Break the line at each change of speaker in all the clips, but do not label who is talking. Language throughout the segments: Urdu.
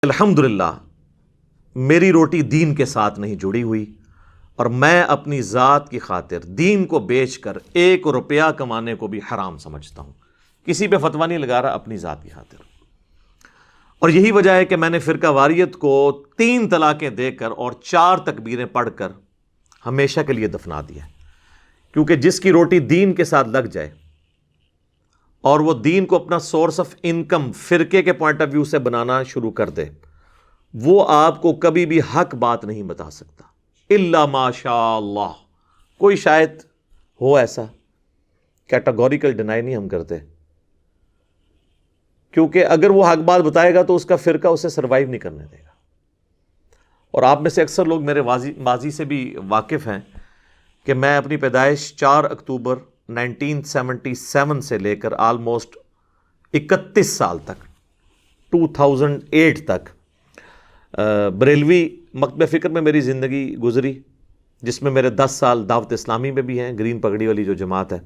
الحمدللہ میری روٹی دین کے ساتھ نہیں جڑی ہوئی اور میں اپنی ذات کی خاطر دین کو بیچ کر 1 روپیہ کمانے کو بھی حرام سمجھتا ہوں. کسی پہ فتویٰ نہیں لگا رہا، اپنی ذات کی خاطر. اور یہی وجہ ہے کہ میں نے فرقہ واریت کو 3 طلاقیں دے کر اور 4 تکبیریں پڑھ کر ہمیشہ کے لیے دفنا دیا. کیونکہ جس کی روٹی دین کے ساتھ لگ جائے اور وہ دین کو اپنا سورس آف انکم فرقے کے پوائنٹ آف ویو سے بنانا شروع کر دے، وہ آپ کو کبھی بھی حق بات نہیں بتا سکتا الا ماشاء اللہ. کوئی شاید ہو ایسا، کیٹاگوریکل ڈینائی نہیں ہم کرتے، کیونکہ اگر وہ حق بات بتائے گا تو اس کا فرقہ اسے سروائیو نہیں کرنے دے گا. اور آپ میں سے اکثر لوگ میرے ماضی سے بھی واقف ہیں کہ میں اپنی پیدائش 4 اکتوبر 1977 سے لے کر آلموسٹ 31 سال تک 2008 تک بریلوی مکتبہ فکر میں میری زندگی گزری، جس میں میرے 10 سال دعوت اسلامی میں بھی ہیں، گرین پگڑی والی جو جماعت ہے.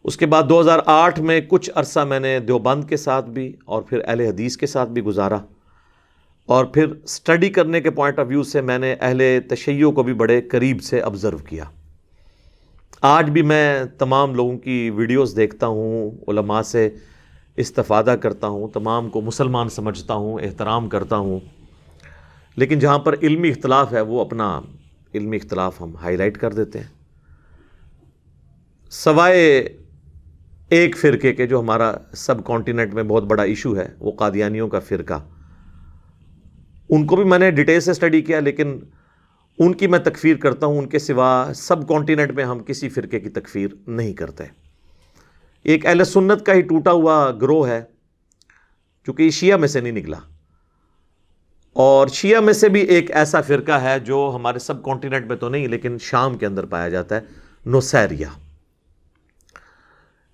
اس کے بعد 2008 میں کچھ عرصہ میں نے دیوبند کے ساتھ بھی اور پھر اہل حدیث کے ساتھ بھی گزارا، اور پھر سٹڈی کرنے کے پوائنٹ آف ویو سے میں نے اہل تشیع کو بھی بڑے قریب سے آبزرو کیا. آج بھی میں تمام لوگوں کی ویڈیوز دیکھتا ہوں، علماء سے استفادہ کرتا ہوں، تمام کو مسلمان سمجھتا ہوں، احترام کرتا ہوں، لیکن جہاں پر علمی اختلاف ہے وہ اپنا علمی اختلاف ہم ہائی لائٹ کر دیتے ہیں. سوائے ایک فرقے کے جو ہمارا سب کانٹیننٹ میں بہت بڑا ایشو ہے، وہ قادیانیوں کا فرقہ، ان کو بھی میں نے ڈیٹیل سے سٹڈی کیا، لیکن ان کی میں تکفیر کرتا ہوں. ان کے سوا سب کانٹیننٹ میں ہم کسی فرقے کی تکفیر نہیں کرتے. ایک اہل سنت کا ہی ٹوٹا ہوا گروہ ہے، چونکہ یہ شیعہ میں سے نہیں نکلا، اور شیعہ میں سے بھی ایک ایسا فرقہ ہے جو ہمارے سب کانٹیننٹ میں تو نہیں لیکن شام کے اندر پایا جاتا ہے، نصیریہ.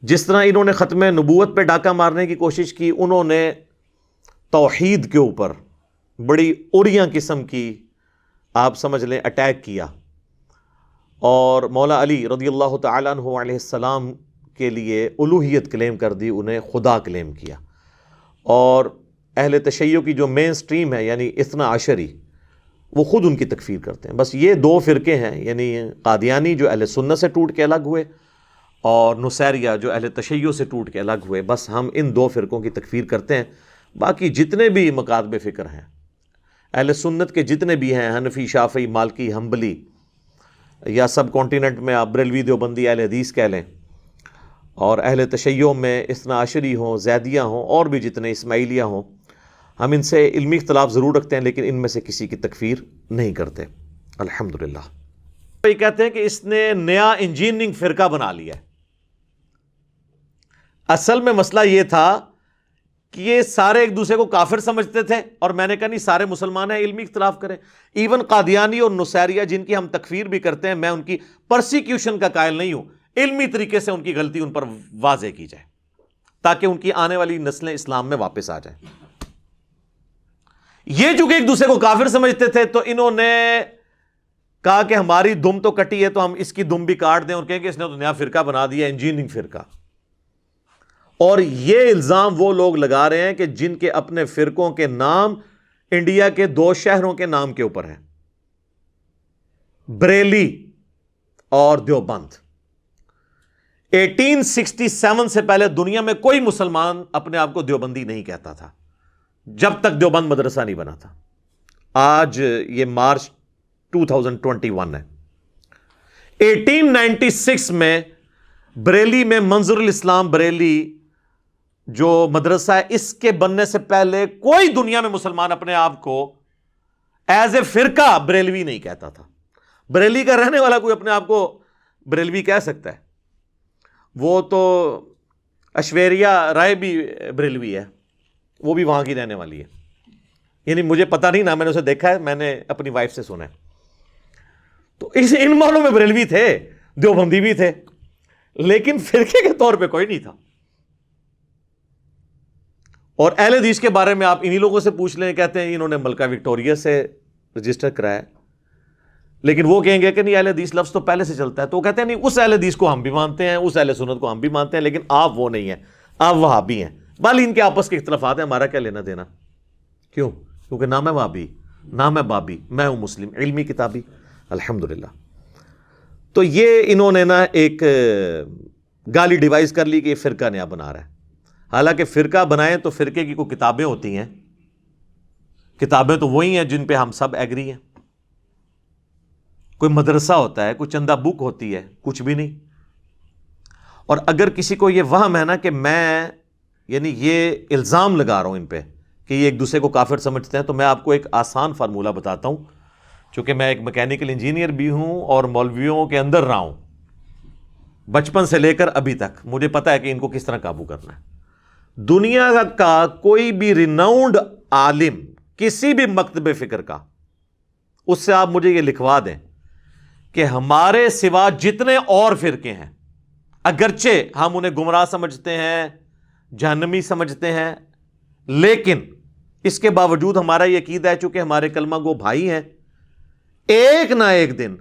جس طرح انہوں نے ختم نبوت پہ ڈاکہ مارنے کی کوشش کی، انہوں نے توحید کے اوپر بڑی اوریاں قسم کی آپ سمجھ لیں اٹیک کیا، اور مولا علی رضی اللہ تعالیٰ عنہ علیہ السلام کے لیے الوہیت کلیم کر دی، انہیں خدا کلیم کیا. اور اہل تشیع کی جو مین سٹریم ہے یعنی اثنا عشری، وہ خود ان کی تکفیر کرتے ہیں. بس یہ 2 فرقے ہیں، یعنی قادیانی جو اہل سنت سے ٹوٹ کے الگ ہوئے اور نصیریہ جو اہل تشیع سے ٹوٹ کے الگ ہوئے. بس ہم ان 2 فرقوں کی تکفیر کرتے ہیں. باقی جتنے بھی مکاتب فکر ہیں اہل سنت کے، جتنے بھی ہیں، حنفی، شافعی، مالکی، حنبلی، یا سب کانٹیننٹ میں آپ بریلوی، دیوبندی، اہل حدیث کہہ لیں، اور اہل تشیع میں اثنا عشری ہوں، زیدیہ ہوں، اور بھی جتنے اسماعیلیہ ہوں، ہم ان سے علمی اختلاف ضرور رکھتے ہیں لیکن ان میں سے کسی کی تکفیر نہیں کرتے الحمدللہ. یہ کہتے ہیں کہ اس نے نیا انجینئرنگ فرقہ بنا لیا ہے. اصل میں مسئلہ یہ تھا کہ یہ سارے ایک دوسرے کو کافر سمجھتے تھے، اور میں نے کہا نہیں، سارے مسلمان ہیں، علمی اختلاف کریں. ایون قادیانی اور نصیریہ جن کی ہم تکفیر بھی کرتے ہیں، میں ان کی پرسیکیوشن کا قائل نہیں ہوں. علمی طریقے سے ان کی غلطی ان پر واضح کی جائے تاکہ ان کی آنے والی نسلیں اسلام میں واپس آ جائیں. یہ چونکہ ایک دوسرے کو کافر سمجھتے تھے تو انہوں نے کہا کہ ہماری دم تو کٹی ہے تو ہم اس کی دم بھی کاٹ دیں، اور کہیں کہ اس نے تو نیا فرقہ بنا دیا، انجینئرنگ فرقہ. اور یہ الزام وہ لوگ لگا رہے ہیں کہ جن کے اپنے فرقوں کے نام انڈیا کے 2 شہروں کے نام کے اوپر ہیں، بریلی اور دیوبند. 1867 سے پہلے دنیا میں کوئی مسلمان اپنے آپ کو دیوبندی نہیں کہتا تھا جب تک دیوبند مدرسہ نہیں بنا تھا. آج یہ مارچ 2021 ہے. 1896 میں بریلی میں منظر الاسلام بریلی جو مدرسہ ہے، اس کے بننے سے پہلے کوئی دنیا میں مسلمان اپنے آپ کو ایز اے فرقہ بریلوی نہیں کہتا تھا. بریلی کا رہنے والا کوئی اپنے آپ کو بریلوی کہہ سکتا ہے؟ وہ تو ایشوریہ رائے بھی بریلوی ہے، وہ بھی وہاں کی رہنے والی ہے. یعنی مجھے پتہ نہیں، نہ میں نے اسے دیکھا ہے، میں نے اپنی وائف سے سنا ہے. تو ان معنوں میں بریلوی تھے، دیوبندی بھی تھے، لیکن فرقے کے طور پہ کوئی نہیں تھا. اور اہل حدیث کے بارے میں آپ انہی لوگوں سے پوچھ لیں، کہتے ہیں انہوں نے ملکہ وکٹوریہ سے رجسٹر کرایا، لیکن وہ کہیں گے کہ نہیں، اہل حدیث لفظ تو پہلے سے چلتا ہے. تو وہ کہتے ہیں نہیں، اس اہل حدیث کو ہم بھی مانتے ہیں، اس اہل سنت کو ہم بھی مانتے ہیں، لیکن آپ وہ نہیں ہیں، آپ وہابی ہیں. بال ان کے آپس کے اختلافات ہیں، ہمارا کیا لینا دینا. کیوں؟ کیونکہ نہ میں وہابی نہ میں بابی، میں ہوں مسلم علمی کتابی الحمدللہ۔ تو یہ انہوں نے نا ایک گالی ڈیوائز کر لی کہ یہ فرقہ نیا بنا رہا ہے، حالانکہ فرقہ بنائیں تو فرقے کی کوئی کتابیں ہوتی ہیں، کتابیں تو وہی ہیں جن پہ ہم سب ایگری ہیں، کوئی مدرسہ ہوتا ہے، کوئی چندہ بک ہوتی ہے، کچھ بھی نہیں۔ اور اگر کسی کو یہ وہم ہے نا کہ میں یعنی یہ الزام لگا رہا ہوں ان پہ کہ یہ ایک دوسرے کو کافر سمجھتے ہیں، تو میں آپ کو ایک آسان فارمولہ بتاتا ہوں، چونکہ میں ایک میکینیکل انجینئر بھی ہوں اور مولویوں کے اندر رہا ہوں بچپن سے لے کر ابھی تک، مجھے پتا ہے کہ ان کو کس طرح قابو کرنا ہے۔ دنیا کا کوئی بھی ریناؤنڈ عالم کسی بھی مکتب فکر کا، اس سے آپ مجھے یہ لکھوا دیں کہ ہمارے سوا جتنے اور فرقے ہیں، اگرچہ ہم انہیں گمراہ سمجھتے ہیں، جہنمی سمجھتے ہیں، لیکن اس کے باوجود ہمارا یہ عقیدہ ہے چونکہ ہمارے کلمہ گو بھائی ہیں، ایک نہ ایک دن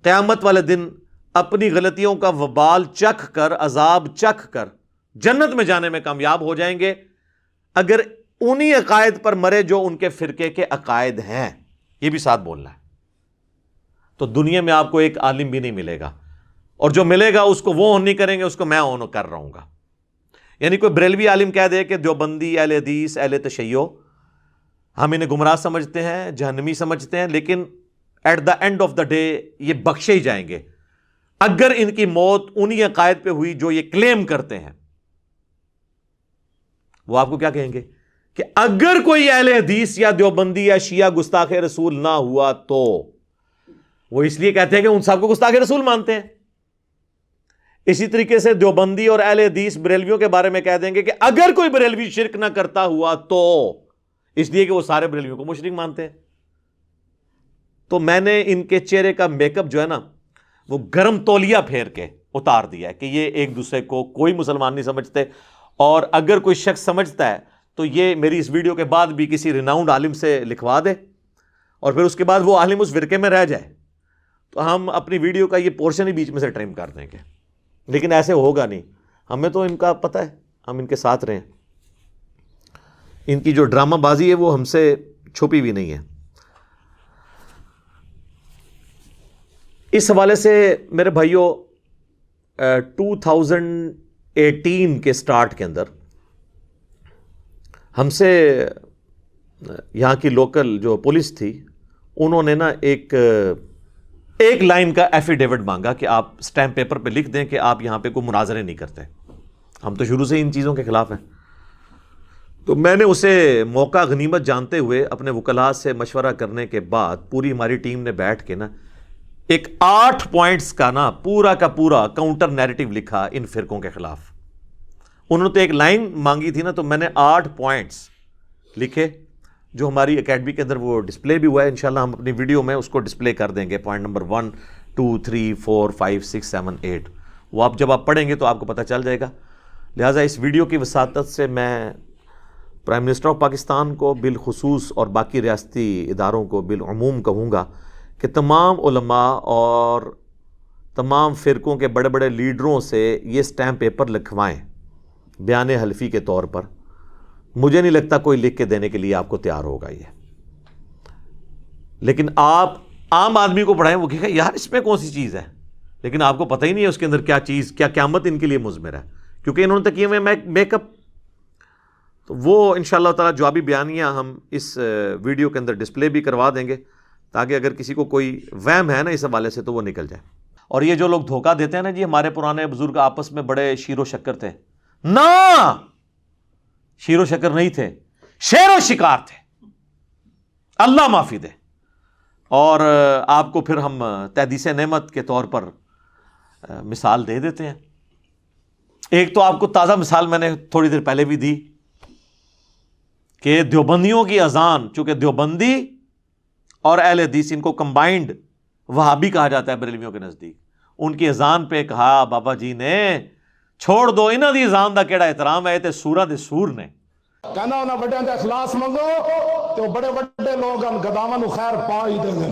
قیامت والے دن اپنی غلطیوں کا وبال چکھ کر، عذاب چکھ کر جنت میں جانے میں کامیاب ہو جائیں گے، اگر انہی عقائد پر مرے جو ان کے فرقے کے عقائد ہیں۔ یہ بھی ساتھ بولنا ہے۔ تو دنیا میں آپ کو ایک عالم بھی نہیں ملے گا، اور جو ملے گا اس کو وہ اون نہیں کریں گے، اس کو میں اون کر رہا ہوں گا۔ یعنی کوئی بریلوی عالم کہہ دے کہ دیوبندی، اہل حدیث، اہل تشیع، ہم انہیں گمراہ سمجھتے ہیں، جہنمی سمجھتے ہیں، لیکن at the end of the day یہ بخشے ہی جائیں گے اگر ان کی موت انہی عقائد پہ ہوئی جو یہ کلیم کرتے ہیں۔ وہ آپ کو کیا کہیں گے کہ اگر کوئی اہل حدیث یا دیوبندی یا شیعہ گستاخ رسول نہ ہوا تو، وہ اس لیے کہتے ہیں کہ ان سب کو گستاخ رسول مانتے ہیں۔ اسی طریقے سے دیوبندی اور اہل حدیث بریلویوں کے بارے میں کہہ دیں گے کہ اگر کوئی بریلوی شرک نہ کرتا ہوا تو، اس لیے کہ وہ سارے بریلویوں کو مشرک مانتے ہیں۔ تو میں نے ان کے چہرے کا میک اپ جو ہے نا وہ گرم تولیہ پھیر کے اتار دیا ہے کہ یہ ایک دوسرے کو کوئی مسلمان نہیں سمجھتے، اور اگر کوئی شخص سمجھتا ہے تو یہ میری اس ویڈیو کے بعد بھی کسی ریناؤنڈ عالم سے لکھوا دے، اور پھر اس کے بعد وہ عالم اس فرقے میں رہ جائے، تو ہم اپنی ویڈیو کا یہ پورشن ہی بیچ میں سے ٹرم کر دیں گے، لیکن ایسے ہوگا نہیں۔ ہمیں تو ان کا پتہ ہے، ہم ان کے ساتھ رہیں، ان کی جو ڈرامہ بازی ہے وہ ہم سے چھپی بھی نہیں ہے۔ اس حوالے سے میرے بھائیوں 2018 کے سٹارٹ کے اندر ہم سے یہاں کی لوکل جو پولیس تھی، انہوں نے نا ایک لائن کا ایفیڈیوٹ مانگا کہ آپ سٹیمپ پیپر پہ لکھ دیں کہ آپ یہاں پہ کوئی مناظرے نہیں کرتے۔ ہم تو شروع سے ان چیزوں کے خلاف ہیں۔ تو میں نے اسے موقع غنیمت جانتے ہوئے اپنے وکلاء سے مشورہ کرنے کے بعد پوری ہماری ٹیم نے بیٹھ کے نا ایک 8 پوائنٹس کا نا پورا کا پورا کاؤنٹر نیریٹو لکھا ان فرقوں کے خلاف۔ انہوں نے تو ایک لائن مانگی تھی نا، تو میں نے 8 پوائنٹس لکھے جو ہماری اکیڈمی کے اندر وہ ڈسپلے بھی ہوا ہے، انشاءاللہ ہم اپنی ویڈیو میں اس کو ڈسپلے کر دیں گے۔ پوائنٹ نمبر 1 2 3 4 5 6 7 8، وہ آپ جب آپ پڑھیں گے تو آپ کو پتہ چل جائے گا۔ لہٰذا اس ویڈیو کی وساطت سے میں پرائم منسٹر آف پاکستان کو بالخصوص اور باقی ریاستی اداروں کو بالعموم کہوں گا کہ تمام علماء اور تمام فرقوں کے بڑے بڑے لیڈروں سے یہ سٹیمپ پیپر لکھوائیں بیان حلفی کے طور پر۔ مجھے نہیں لگتا کوئی لکھ کے دینے کے لیے آپ کو تیار ہوگا یہ، لیکن آپ عام آدمی کو پڑھائیں، وہ کہے گا یار اس میں کون سی چیز ہے، لیکن آپ کو پتہ ہی نہیں ہے اس کے اندر کیا چیز، کیا قیامت ان کے لیے مضمر ہے، کیونکہ انہوں نے تو کیے ہوئے میک اپ۔ تو وہ انشاءاللہ تعالی جوابی بیانیہ ہم اس ویڈیو کے اندر ڈسپلے بھی کروا دیں گے، تاکہ اگر کسی کو کوئی وہم ہے نا اس حوالے سے تو وہ نکل جائے۔ اور یہ جو لوگ دھوکہ دیتے ہیں نا جی ہمارے پرانے بزرگ آپس میں بڑے شیر و شکر تھے، نہ شیر و شکر نہیں تھے، شیر و شکار تھے، اللہ معافی دے۔ اور آپ کو پھر ہم تحدیث نعمت کے طور پر مثال دے دیتے ہیں۔ ایک تو آپ کو تازہ مثال میں نے تھوڑی دیر پہلے بھی دی کہ دیوبندیوں کی اذان، چونکہ دیوبندی اور اہل حدیث ان کو کمبائنڈ وہابی کہا جاتا ہے بریلویوں کے نزدیک، ان کی اذان پہ کہا بابا جی نے چھوڑ دو انہاں دی اذان دا کیڑا احترام ہے، تے سورہ دے سور نے
کہنا انہاں بڑے دا اخلاص منگو تو بڑے بڑے لوگ ہم گداواں نو خیر پا ہی دیں گے۔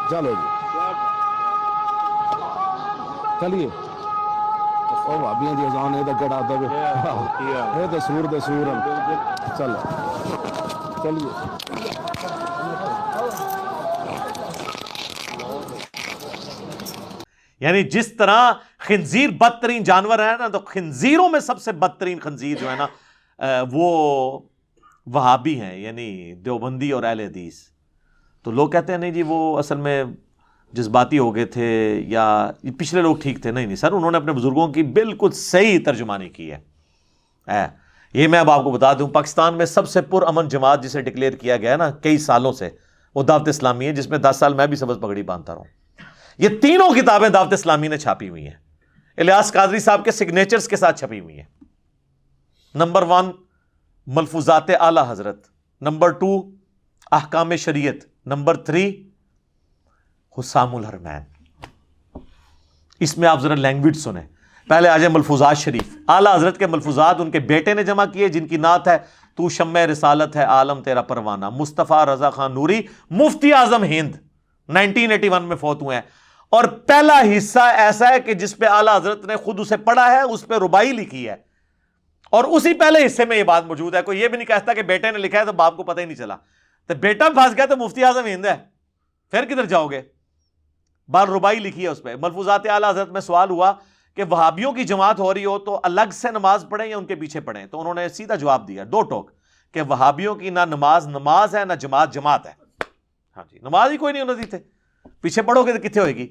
چلو جی چلیے او بھابیاں دی اذان اے تے کیڑا ادب ہے اے تے سور دے سور چل چلیے
یعنی جس طرح خنزیر بدترین جانور ہے نا، تو خنزیروں میں سب سے بدترین خنزیر جو ہے نا وہ وہابی ہیں، یعنی دیوبندی اور اہل حدیث۔ تو لوگ کہتے ہیں نہیں جی وہ اصل میں جذباتی ہو گئے تھے یا پچھلے لوگ ٹھیک تھے۔ نہیں سر، انہوں نے اپنے بزرگوں کی بالکل صحیح ترجمانی کی ہے۔ یہ میں اب آپ کو بتا دوں، پاکستان میں سب سے پرامن جماعت جسے ڈکلیئر کیا گیا نا کئی سالوں سے، وہ دعوت اسلامی ہے، جس میں 10 سال میں بھی سبز پگڑی باندھتا رہا ہوں۔ یہ تینوں کتابیں دعوت اسلامی نے چھاپی ہوئی ہیں، الیاس قادری صاحب کے سگنیچرز کے ساتھ چھپی ہوئی ہیں۔ نمبر 1 ملفوظات اعلی حضرت، نمبر 2 احکام شریعت، نمبر 3 حسام الحرمین۔ اس میں آپ ذرا لینگویج سنیں۔ پہلے آ جائے ملفوظات شریف، اعلی حضرت کے ملفوظات ان کے بیٹے نے جمع کیے، جن کی نعت ہے تو شمع رسالت ہے عالم تیرا پروانہ، مصطفیٰ رضا خان نوری، مفتی اعظم ہند، 1981 میں فوت ہوئے ہیں۔ اور پہلا حصہ ایسا ہے کہ جس پہ اعلی حضرت نے خود اسے پڑھا ہے، اس پہ ربائی لکھی ہے، اور اسی پہلے حصے میں یہ بات موجود ہے۔ کوئی یہ بھی نہیں کہتا کہ بیٹے نے لکھا ہے تو باپ کو پتہ ہی نہیں چلا، تو بیٹا پھنس گیا تو مفتی اعظم ہند ہے، پھر کدھر جاؤ گے؟ بار ربائی لکھی ہے اس پہ۔ ملفوظات اعلی حضرت میں سوال ہوا کہ وہابیوں کی جماعت ہو رہی ہو تو الگ سے نماز پڑھیں یا ان کے پیچھے پڑھیں؟ تو انہوں نے سیدھا جواب دیا، 2 ٹوک، کہ وہابیوں کی نہ نماز ہے نہ جماعت ہے۔ ہاں جی، نماز ہی کوئی نہیں انہوں نے تھے، پیچھے پڑھو گے تو کتنے ہوئے گی؟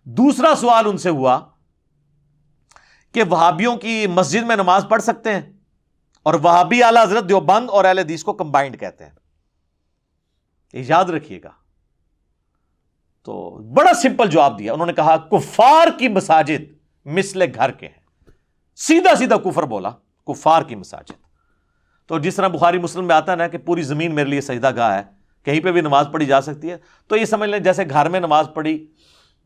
دوسرا سوال ان سے ہوا کہ وہابیوں کی مسجد میں نماز پڑھ سکتے ہیں؟ اور وہابی اعلی حضرت دیوبند اور اہل حدیث کو کمبائنڈ کہتے ہیں، یہ یاد رکھیے گا۔ تو بڑا سمپل جواب دیا، انہوں نے کہا کفار کی مساجد مثل گھر کے ہیں، سیدھا سیدھا کفر بولا، کفار کی مساجد۔ تو جس طرح بخاری مسلم میں آتا ہے نا کہ پوری زمین میرے لیے سجدہ گاہ ہے، کہیں پہ بھی نماز پڑھی جا سکتی ہے، تو یہ سمجھ لیں جیسے گھر میں نماز پڑھی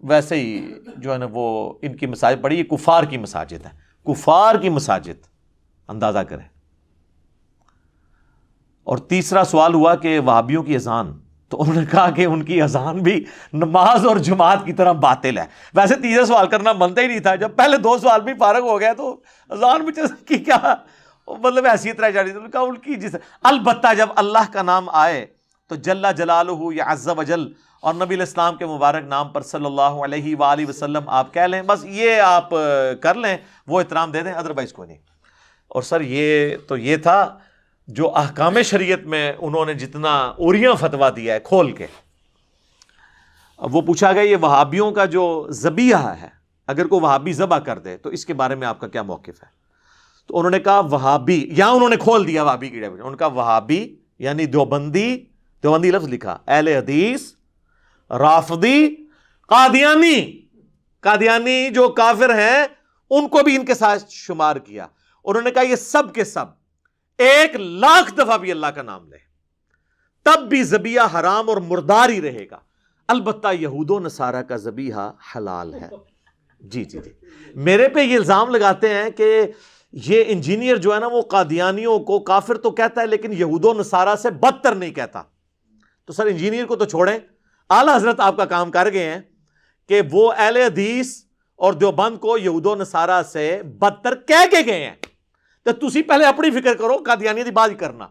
ویسے ہی جو ہے نا وہ ان کی مساجد پڑھی، یہ کفار کی مساجد ہے، کفار کی مساجد، اندازہ کریں۔ اور تیسرا سوال ہوا کہ وہابیوں کی اذان، تو انہوں نے کہا کہ ان کی اذان بھی نماز اور جماعت کی طرح باطل ہے۔ ویسے تیسرا سوال کرنا بنتا ہی نہیں تھا، جب پہلے 2 سوال بھی فارغ ہو گیا تو اذان بھی کی کیا مطلب حیثیت رہ جا رہی تھی۔ کہا ان کی جس البتہ جب اللہ کا نام آئے تو جل جلالہ یا عز وجل اور نبی الاسلام کے مبارک نام پر صلی اللہ علیہ وآلہ وسلم آپ کہہ لیں، بس یہ آپ کر لیں، وہ احترام دے دیں، ادروائز کوئی نہیں۔ اور سر یہ تھا جو احکام شریعت میں انہوں نے جتنا اوریاں فتویٰ دیا ہے کھول کے۔ اب وہ پوچھا گیا یہ وہابیوں کا جو ذبیحہ ہے، اگر کوئی وہابی ذبح کر دے تو اس کے بارے میں آپ کا کیا موقف ہے؟ تو انہوں نے کہا وہابی، یہاں انہوں نے کھول دیا وہابی کی ڈیفینیشن، انہوں نے کہا وہابی یعنی دیوبندی لفظ لکھا، اہل حدیث، رافضی، قادیانی جو کافر ہیں ان کو بھی ان کے ساتھ شمار کیا۔ انہوں نے کہا یہ سب کے سب 1,00,000 دفعہ بھی اللہ کا نام لے تب بھی ذبیحہ حرام اور مردار ہی رہے گا، البتہ یہود و نصارہ کا ذبیحہ حلال ہے۔ جی میرے پہ یہ الزام لگاتے ہیں کہ یہ انجینئر جو ہے نا وہ قادیانیوں کو کافر تو کہتا ہے لیکن یہود و نصارہ سے بدتر نہیں کہتا۔ تو سر انجینئر کو تو چھوڑیں، اعلیٰ حضرت آپ کا کام کر گئے ہیں کہ وہ اہل حدیث اور دیوبند کو یہود و نصارہ سے بدتر کہہ کے گئے ہیں۔ تو تسی پہلے اپنی فکر کرو، قادیانی دی بات ہی کرنا۔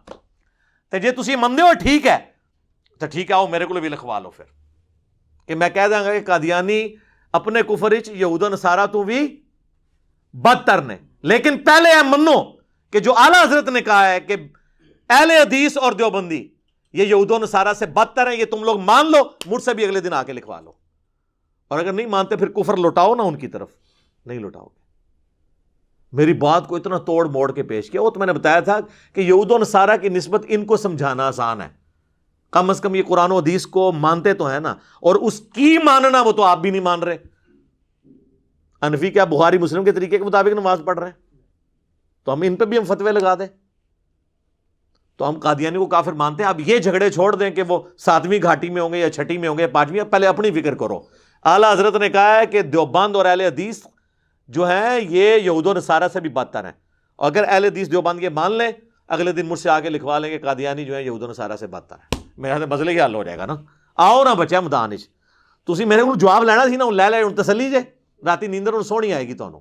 تو جے تسی مندے ہو ٹھیک ہے، تو ٹھیک ہے آؤ میرے کو بھی لکھوا لو پھر کہ میں کہہ دوں گا کہ قادیانی اپنے کفر وچ یہود و نصارہ تو بھی بدتر نے، لیکن پہلے منو کہ جو اعلیٰ حضرت نے کہا ہے کہ اہل حدیث اور دیوبندی یہ یہود و نصارہ سے بدتر ہیں، یہ تم لوگ مان لو، مجھ سے بھی اگلے دن آ کے لکھوا لو، اور اگر نہیں مانتے پھر کفر لوٹاؤ نا ان کی طرف، نہیں لوٹاؤ گے۔ میری بات کو اتنا توڑ موڑ کے پیش کیا، وہ تو میں نے بتایا تھا کہ یہود و نصارہ کی نسبت ان کو سمجھانا آسان ہے، کم از کم یہ قرآن و حدیث کو مانتے تو ہیں نا، اور اس کی ماننا وہ تو آپ بھی نہیں مان رہے۔ حنفی کیا بخاری مسلم کے طریقے کے مطابق نماز پڑھ رہے ہیں، تو ہم ان پہ بھی ہم فتوے لگا دیں، تو ہم قادیانی کو کافر مانتے ہیں۔ اب یہ جھگڑے چھوڑ دیں کہ وہ 7ویں گھاٹی میں ہوں گے یا 6ٹھی میں ہوں گے یا 5ویں، پہلے اپنی فکر کرو۔ اعلیٰ حضرت نے کہا ہے کہ دیوبند اور اہل حدیث جو ہیں یہ یہود و نصارہ سے بھی بدتر ہیں، اور اگر اہل حدیث دیوبند یہ مان لیں، اگلے دن مجھ سے آگے لکھوا لیں کہ قادیانی جو ہے یہود و نصارہ سے بدتر ہے، میرا تو مسئلے ہی حل ہو جائے گا نا۔ آؤ نا بچہ میدان تسی میرے کو جواب لینا سی نا، لے لے تسلی جے، راتی نیندر سونی آئے گی تانوں۔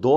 2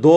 2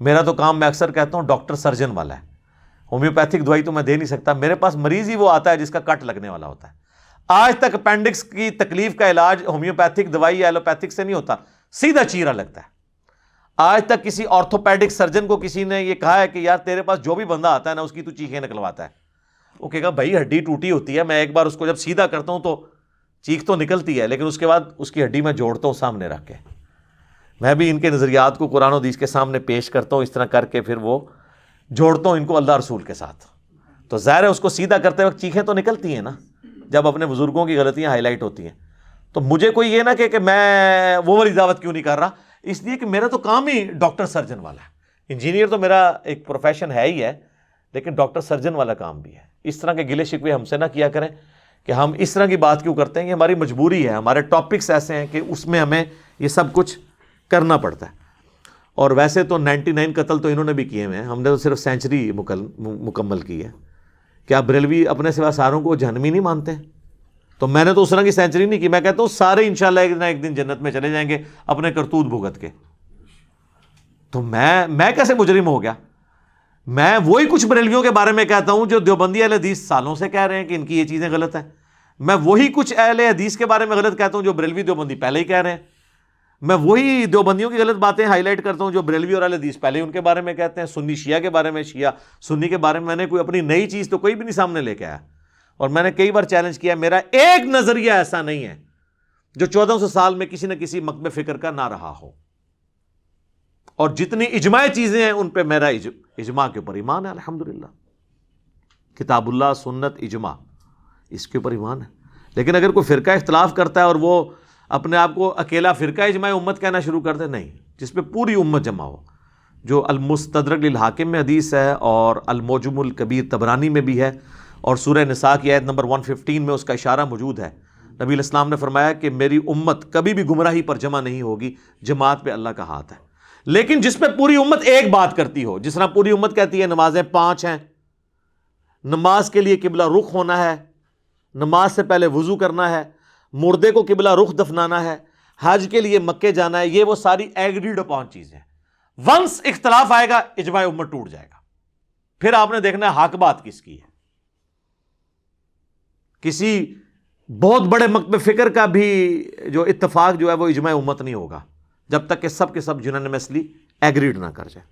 میرا تو کام میں اکثر کہتا ہوں ڈاکٹر سرجن والا ہے. ہومیوپیتھک دوائی تو میں دے نہیں سکتا, میرے پاس مریض ہی وہ آتا ہے جس کا کٹ لگنے والا ہوتا ہے. آج تک اپینڈکس کی تکلیف کا علاج ہومیوپیتھک دوائی یا ایلوپیتھک سے نہیں ہوتا, سیدھا چیرا لگتا ہے. آج تک کسی آرتھوپیڈک سرجن کو کسی نے یہ کہا ہے کہ یار تیرے پاس جو بھی بندہ آتا ہے نا اس کی تو چیخیں نکلواتا ہے, وہ کہے گا بھائی ہڈی ٹوٹی ہوتی ہے, میں ایک بار اس کو جب سیدھا کرتا ہوں تو چیخ تو نکلتی ہے, لیکن اس کے بعد اس کی ہڈی میں جوڑتا ہوں سامنے رکھ کے. میں بھی ان کے نظریات کو قرآن و حدیث کے سامنے پیش کرتا ہوں, اس طرح کر کے پھر وہ جوڑتا ہوں ان کو اللہ رسول کے ساتھ. تو ظاہر ہے اس کو سیدھا کرتے وقت چیخیں تو نکلتی ہیں نا جب اپنے بزرگوں کی غلطیاں ہائی لائٹ ہوتی ہیں. تو مجھے کوئی یہ نہ کہ میں وہ والی دعوت کیوں نہیں کر رہا, اس لیے کہ میرا تو کام ہی ڈاکٹر سرجن والا ہے. انجینئر تو میرا ایک پروفیشن ہے ہی ہے, لیکن ڈاکٹر سرجن والا کام بھی ہے. اس طرح کے گلے شکوے ہم سے نہ کیا کریں کہ ہم اس طرح کی بات کیوں کرتے ہیں. یہ ہماری مجبوری ہے, ہمارے ٹاپکس ایسے ہیں کہ اس میں ہمیں یہ سب کچھ کرنا پڑتا ہے. اور ویسے تو 99 قتل تو انہوں نے بھی کیے ہوئے ہیں, ہم نے تو صرف سینچری مکمل کی ہے. کیا بریلوی اپنے سوا ساروں کو جہنمی نہیں مانتے ہیں؟ تو میں نے تو اس طرح کی سینچری نہیں کی. میں کہتا ہوں سارے انشاءاللہ ایک نہ ایک دن جنت میں چلے جائیں گے اپنے کرتوت بھگت کے. تو میں کیسے مجرم ہو گیا؟ میں وہی کچھ بریلویوں کے بارے میں کہتا ہوں جو دیوبندی اہل حدیث سالوں سے کہہ رہے ہیں کہ ان کی یہ چیزیں غلط ہیں. میں وہی کچھ اہل حدیث کے بارے میں غلط کہتا ہوں جو بریلوی دیوبندی پہلے ہی کہہ رہے ہیں. میں وہی دیوبندیوں کی غلط باتیں ہائی لائٹ کرتا ہوں جو بریلوی اور اہل حدیث پہلے ہی ان کے بارے میں کہتے ہیں. سنی شیعہ کے بارے میں, شیعہ سنی کے بارے میں نے کوئی اپنی نئی چیز تو کوئی بھی نہیں سامنے لے کے آیا. اور میں نے کئی بار چیلنج کیا, میرا ایک نظریہ ایسا نہیں ہے جو 1400 سال میں کسی نہ کسی مکتب فکر کا نہ رہا ہو. اور جتنی اجماعی چیزیں ہیں ان پہ میرا اجماع کے اوپر ایمان ہے الحمدللہ. کتاب اللہ, سنت, اجماع, اس کے اوپر ایمان ہے. لیکن اگر کوئی فرقہ اختلاف کرتا ہے اور وہ اپنے آپ کو اکیلا فرقہ اجماع امت کہنا شروع کر دے, نہیں, جس پہ پوری امت جمع ہو, جو المستدرک للحاکم میں حدیث ہے اور المعجم الکبیر طبرانی میں بھی ہے, اور سورہ نساء کی آیت نمبر 115 میں اس کا اشارہ موجود ہے. نبی علیہ السلام نے فرمایا کہ میری امت کبھی بھی گمراہی پر جمع نہیں ہوگی, جماعت پہ اللہ کا ہاتھ ہے. لیکن جس پہ پوری امت ایک بات کرتی ہو, جس طرح پوری امت کہتی ہے نمازیں 5 ہیں, نماز کے لیے قبلہ رخ ہونا ہے, نماز سے پہلے وضو کرنا ہے, مردے کو قبلہ رخ دفنانا ہے, حج کے لیے مکے جانا ہے, یہ وہ ساری ایگریڈ اپون چیزیں. ونس اختلاف آئے گا اجماع امت ٹوٹ جائے گا. پھر آپ نے دیکھنا ہے حق بات کس کی ہے. کسی بہت بڑے مکتب فکر کا بھی جو اتفاق جو ہے وہ اجماع امت نہیں ہوگا جب تک کہ سب کے سب یونانیمسلی ایگریڈ نہ کر جائے.